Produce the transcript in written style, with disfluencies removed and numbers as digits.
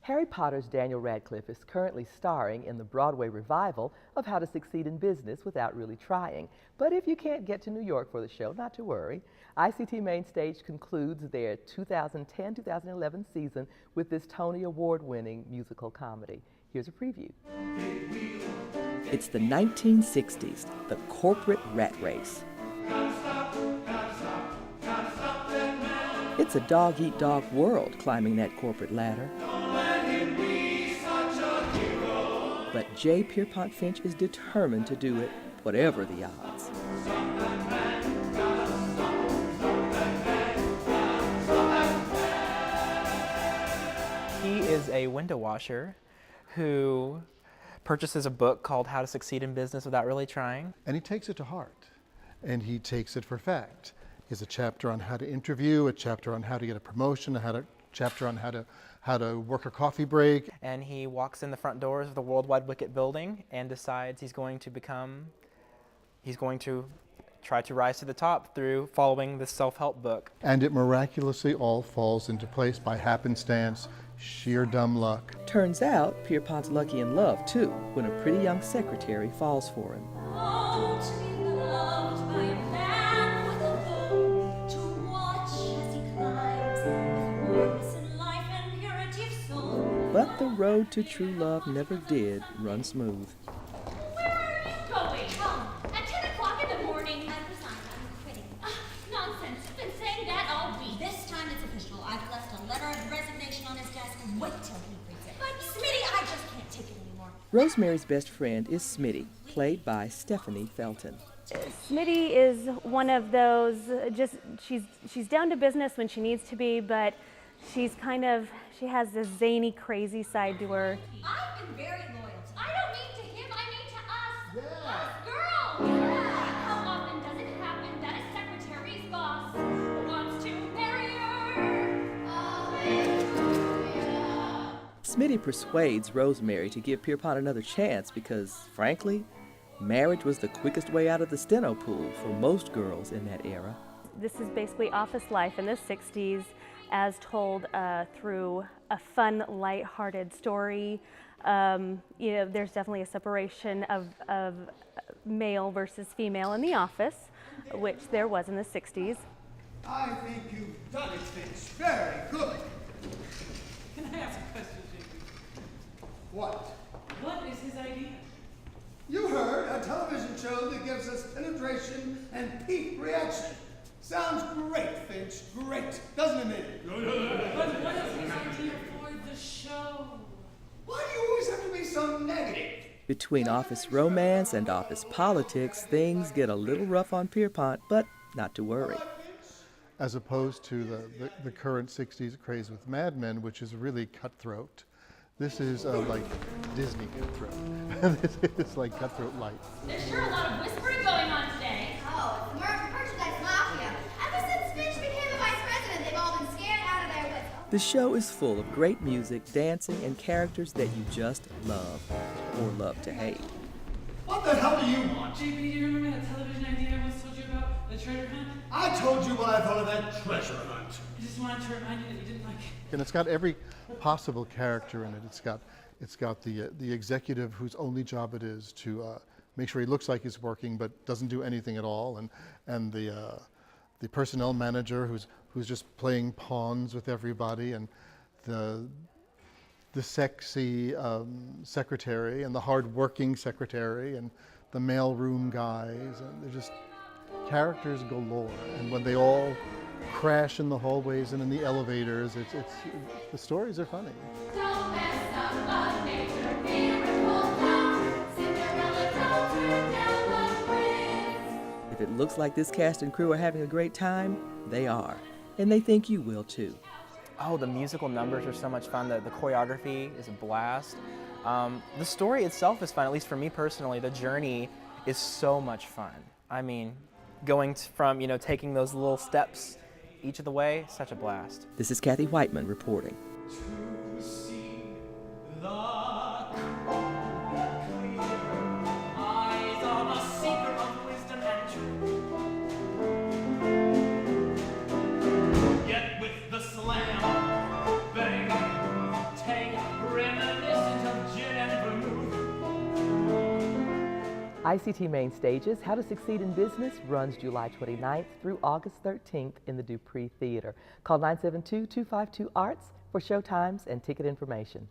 Harry Potter's Daniel Radcliffe is currently starring in the Broadway revival of How to Succeed in Business Without Really Trying. But if you can't get to New York for the show, not to worry. ICT MainStage concludes their 2010-2011 season with this Tony Award-winning musical comedy. Here's a preview. It's the 1960s, the corporate rat race. It's a dog-eat-dog world climbing that corporate ladder. But J. Pierpont Finch is determined to do it, whatever the odds. He is a window washer who purchases a book called How to Succeed in Business Without Really Trying. And he takes it to heart, and he takes it for fact. There's a chapter on how to interview, a chapter on how to get a promotion, a chapter on how to work a coffee break. And he walks in the front doors of the Worldwide Wicket building and decides he's going to try to rise to the top through following this self-help book. And it miraculously all falls into place by happenstance, sheer dumb luck. Turns out Pierpont's lucky in love, too, when a pretty young secretary falls for him. But the road to true love never did run smooth. Where are you going? Home. At 10 o'clock in the morning. I've resigned. I'm quitting. Nonsense. You've been saying that all week. This time it's official. I've left a letter of resignation on his desk. Wait till he reads it. But Smitty, I just can't take it anymore. Rosemary's best friend is Smitty, played by Stephanie Felton. Smitty is one of those, she's down to business when she needs to be, but she has this zany, crazy side to her. I've been very loyal to him. I don't mean to him, I mean to us. Yeah. Us girls. Yeah. How often does it happen that a secretary's boss wants to marry her? Hallelujah. Smitty persuades Rosemary to give Pierpont another chance because, frankly, marriage was the quickest way out of the steno pool for most girls in that era. This is basically office life in the 60s as told through a fun, light-hearted story. There's definitely a separation of male versus female in the office, which there was in the 60s. I think you've done it, Finch. Very good. Can I ask a question, JP? What? What is his idea? You heard, a television show that gives us penetration and peak reaction. Sounds great, Finch. Great. Doesn't it, Minnie? But what is his idea for the show? Why do you always have to be so negative? Between office romance and office politics, things get a little rough on Pierpont, but not to worry. As opposed to the current 60s craze with Mad Men, which is really cutthroat. This is like Disney cutthroat. This is like cutthroat light. There's sure a lot of whispering going on today. Oh, it's the merchandise mafia. Ever since Finch became the vice president, they've all been scared out of their wits. The show is full of great music, dancing, and characters that you just love, or love to hate. What the hell do you want? JP, do you remember that television idea I once told you about, the treasure hunt? I told you what I thought of that treasure hunt. I just wanted to remind you that you didn't like it. And it's got every possible character in it. It's got the executive whose only job it is to make sure he looks like he's working but doesn't do anything at all, and the personnel manager who's just playing pawns with everybody, and the sexy secretary and the hard-working secretary and the mailroom guys, and they're just characters galore. And when they all crash in the hallways and in the elevators, the stories are funny. Don't mess up a nature miracle now. Cinderella don't turn down the prince. If it looks like this cast and crew are having a great time, they are. And they think you will too. Oh, the musical numbers are so much fun. The choreography is a blast. The story itself is fun, at least for me personally. The journey is so much fun. I mean, going from, taking those little steps each of the way, such a blast. This is Cathy Whiteman reporting. To see the eyes of a seeker of wisdom and truth. Yet with the slam, bang, tang, ICT MainStage's How to Succeed in Business runs July 29th through August 13th in the Dupree Theater. Call 972-252-ARTS for show times and ticket information.